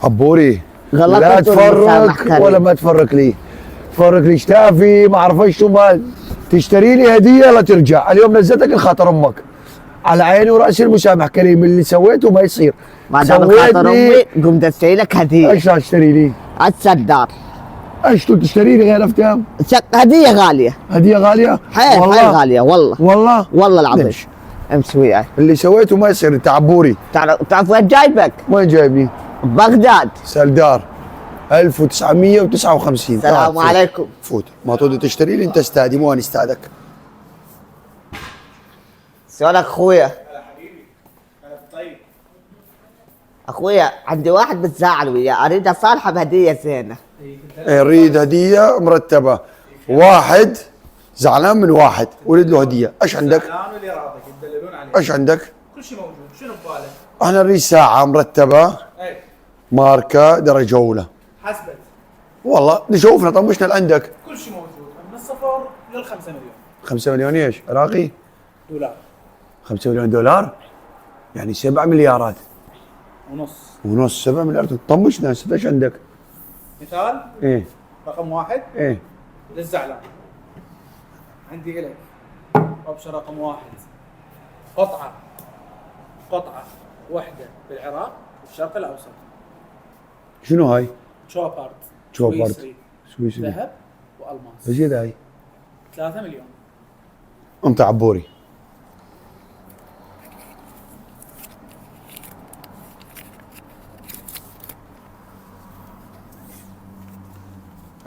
عبوري غلطت لا والمسامح تفرق كريم. ولا ما تفرق لي. تفرق لي شتافي ما اعرف ايش ما تشتري لي هديه لا ترجع. اليوم نزلتك لخاطر امك، على عيني وراسي المسامح كريم. اللي سويته ما يصير. ما دام خاطر امي قمت اشتري لك هديه. ايش راح تشتري لي؟ السدار. ايش تشتري لي غير افتام؟ هديه غاليه. هديه غاليه؟ حيل غاليه والله. والله والله العظيم. نمشي. امشي وياي. اللي سويته ما يصير. انت عبوري. تعرف وين جايبك؟ وين جايبني؟ بغداد. سلدار 1959. السلام عليكم. فوت. ما تودي تشتري لي انت استادي مو انا استادك. شلونك اخويا؟ هلا حبيبي، هلا طيب. اخويا عندي واحد بتزعل وياه، اريد اصالحه بهديه زينه. اريد هديه مرتبه. واحد زعلان من واحد وريد له هديه. ايش عندك؟ زعلان واللي راضيك يدللون عليك. ايش عندك؟ كل شيء موجود، شنو ببالك؟ احنا نريد ساعه مرتبه اي ماركه درجه اولى. حسبت. والله نشوفنا طنشنا اللي عندك. كل شيء موجود من الصفر لل 5 مليون 5 مليون ايش؟ عراقي؟ دولار 5 مليون دولار؟ يعني 7 مليارات ونص. ونص. 7 مليارات طنشنا هسه. ايش عندك؟ مثال ايه رقم واحد ايه للزعلان. عندي إلك اوبشن رقم واحد، قطعة واحدة بالعراق والشرق الأوسط. شنو هاي؟ تشوبارت تشوبارت. سويسري. ذهب وألماس. ايش هاي؟ 3 مليون. انت عبوري.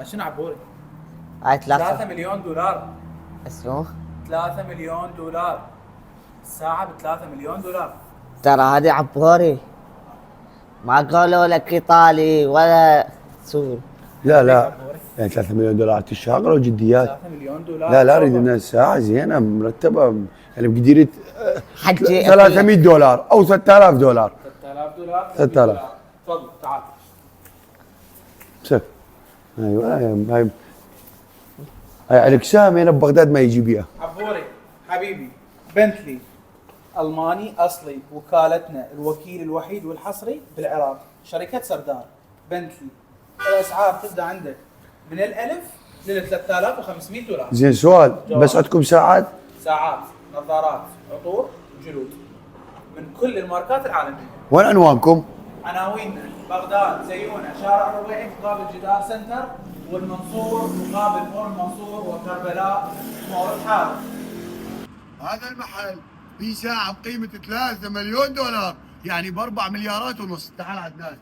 شنو عبوري؟ هاي 3 3 مليون دولار. اسمه 3 مليون دولار. الساعة ب 3 مليون دولار. ترى هذه عبوري، ما قالوا لك ايطالي ولا سوري. لا يعني 3 مليون دولار تشتغل وجديات. 3 مليون دولار. لا اريد انها ساعه زينه مرتبه يعني بقدرت حجي 300 دولار او 3000 دولار. 3000 دولار. 3000. تفضل تعال. مسك. ايوه هاي الاقسام هنا ببغداد ما يجي بيها. عبوري حبيبي، بنتلي الماني اصلي، وكالتنا الوكيل الوحيد والحصري بالعراق، شركه سردار. بنتلي الاسعار تبدا عندك من ال1000 لل 3500 دولار. زين سؤال، جواب. بس عندكم ساعات؟ ساعات، نظارات، عطور، جلود من كل الماركات العالميه. وين عنوانكم؟ عناويننا بغداد، زيونة، شارع الربيعي مقابل جدار سنتر، والمنصور مقابل مول المنصور، وكربلاء مول الحارة. هذا المحل في ساعة بقيمة 3 مليون دولار، يعني ب4 مليارات ونص. تعال عدنان.